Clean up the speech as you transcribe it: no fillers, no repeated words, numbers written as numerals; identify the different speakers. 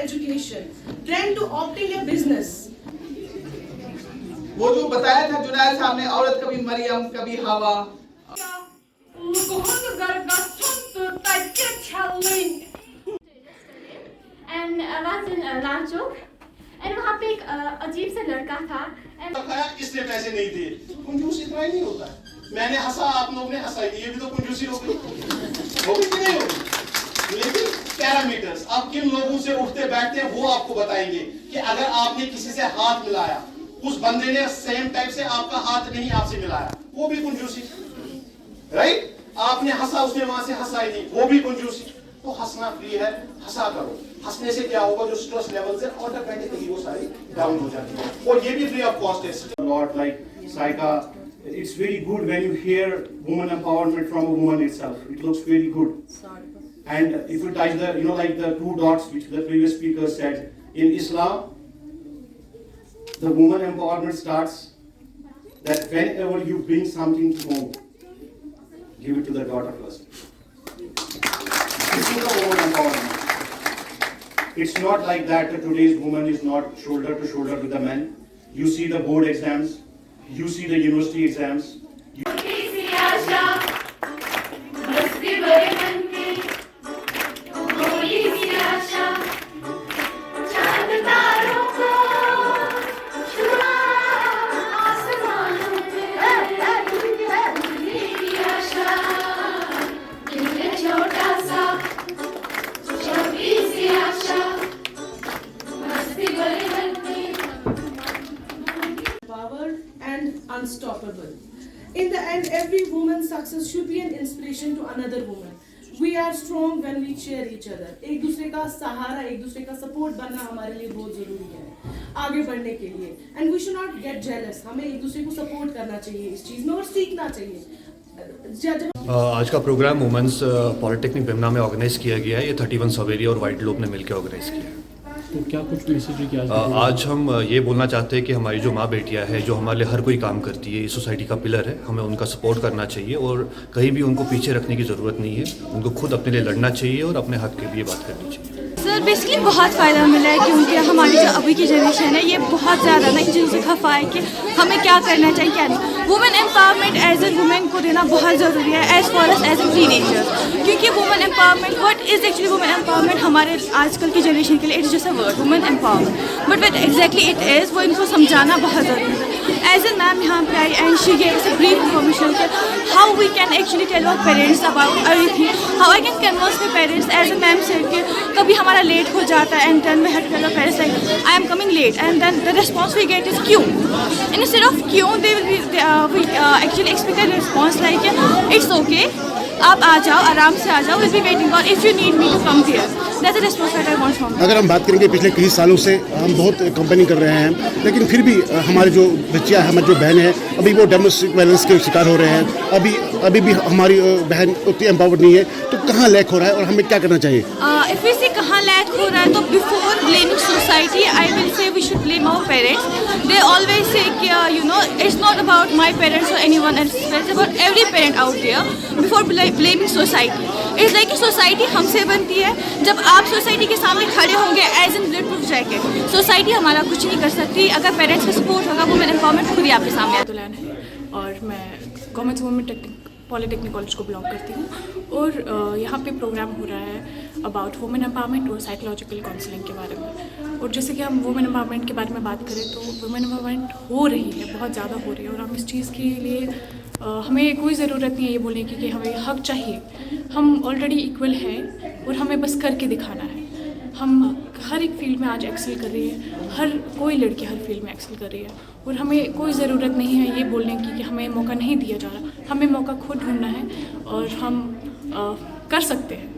Speaker 1: education, trend to opting a business.
Speaker 2: वो जो बताया था जुनैद साहब ने, औरत कभी मरियम कभी हवा।
Speaker 3: And was in Lanchok, and वहाँ पे एक अजीब सा लड़का था।
Speaker 4: इसने पैसे नहीं दिए, कंजूस इतना ही नहीं होता है। मैंने हंसा, आप लोगों ने हंसा, ये भी तो कंजूसी हो गई कि नहीं होगी? लेकिन पैरामीटर्स आप किन लोगों से उठते बैठते हैं वो आपको बताएंगे कि अगर आपने किसी से हाथ मिलाया, उस बंदे ने सेम टाइप से आपका हाथ नहीं आपसे मिलाया, वो भी कंजूसी, राइट? आपने हंसा, उसने वहां से हंसा ही नहीं, वो भी कंजूसी। तो हंसना फ्री है, हंसा करो। हंसने से क्या होगा, जो स्ट्रेस लेवल्स है ऑटोमेटिकली वो सारी डाउन हो जाती है, और ये भी फ्री ऑफ कॉस्ट है।
Speaker 5: Lot like Saika, it's very good when you hear woman empowerment from a woman itself. It looks very good. And if you touch the, like the two dots which the previous speaker said, in Islam, the woman empowerment starts that whenever you bring something home, give it to the daughter first. This is the woman empowerment. It's not like that today's woman is not shoulder to shoulder with the men. You see the board exams, you see the university exams.
Speaker 1: Unstoppable. In the end, every woman's success should be an inspiration to another woman. We are strong when we cheer each other. एक दूसरे का सहारा, एक दूसरे का support बनना हमारे लिए बहुत जरूरी है आगे बढ़ने के लिए. And we should not get jealous. हमें एक दूसरे को सपोर्ट करना चाहिए इस चीज में और सीखना चाहिए.
Speaker 6: आज का प्रोग्राम वुमेंस पॉलिटेक्निक बिमना में ऑर्गेनाइज किया गया है. ये 31 सवेरी और वाइट ग्लोब ने मिलकर ऑर्गेनाइज किया है.
Speaker 7: तो क्या कुछ मैसेज है कि
Speaker 6: आज हम ये बोलना चाहते हैं कि हमारी जो माँ बेटियाँ हैं, जो हमारे लिए हर कोई काम करती है, ये सोसाइटी का पिलर है, हमें उनका सपोर्ट करना चाहिए और कहीं भी उनको पीछे रखने की ज़रूरत नहीं है. उनको खुद अपने लिए लड़ना चाहिए और अपने हक के लिए बात करनी चाहिए.
Speaker 8: सर बेसिकली बहुत फ़ायदा मिला है क्योंकि हमारी जो अभी की जनरेशन है ये बहुत ज़्यादा ना इन चीज़ों से खफा है कि हमें क्या करना चाहिए क्या नहीं. Women empowerment as a women को देना बहुत ज़रूरी है as far as a teenager, क्योंकि women empowerment what is actually women empowerment हमारे आजकल की जनरेशन के लिए it's just a word women empowerment, but what exactly it is वो इनको समझाना बहुत ज़रूरी है. एज ए मैम यहाँ पे आई and she gave us a brief information how we can actually tell our parents about everything, how I can converse with parents. As a ma'am said कि कभी हमारा लेट हो जाता है and then we had to tell our parents like I am coming late and then the response we get is क्यों. Instead of क्यों they will be actually expect a response like it's okay, आप आ जाओ, आराम से आ जाओ, will be waiting और if you need me to come here. That's the response that I want from.
Speaker 9: अगर हम बात करेंगे पिछले कई सालों से हम बहुत कंपेनिंग कर रहे हैं, लेकिन फिर भी हमारे जो बच्चियाँ हमारी जो बहनें हैं अभी वो डोमेस्टिक वायलेंस के शिकार हो रहे हैं. अभी भी हमारी बहन उतनी एम्पावर्ड नहीं है. तो कहाँ लैक हो रहा है और हमें क्या करना चाहिए?
Speaker 8: इफ़ वी से कहाँ लैक हो रहा है तो before blaming society I will say we should blame our parents. They always say it's not about my parents और anyone else, it's about every parent out there. Before blaming society it's like कि society हमसे बनती है. जब आप society के सामने खड़े होंगे as in bulletproof jacket, society हमारा कुछ नहीं कर सकती. अगर पेरेंट्स का सपोर्ट होगा वुमेन एम्पावरमेंट खुद ही आपके सामने आता है.
Speaker 10: और मैं गवर्नमेंट वुमेन पॉलिटेक्निक कॉलेज को बिलोंग करती हूँ और यहाँ पे प्रोग्राम हो रहा है अबाउट वुमेन एम्पावरमेंट और साइकोलॉजिकल काउंसलिंग के बारे में. और जैसे कि हम वुमेन एम्पावरमेंट के बारे में बात करें तो वुमेन एम्पावरमेंट हो रही है, बहुत ज़्यादा हो रही है और हम इस चीज़ के लिए हमें कोई ज़रूरत नहीं है ये बोलने की कि हमें हक चाहिए. हम ऑलरेडी इक्वल हैं और हमें बस करके दिखाना है. हम हर एक फील्ड में आज एक्सेल कर रही है, हर कोई लड़की हर फील्ड में एक्सेल कर रही है और हमें कोई ज़रूरत नहीं है ये बोलने की कि हमें मौका नहीं दिया जा रहा. हमें मौका खुद ढूंढना है और हम कर सकते हैं.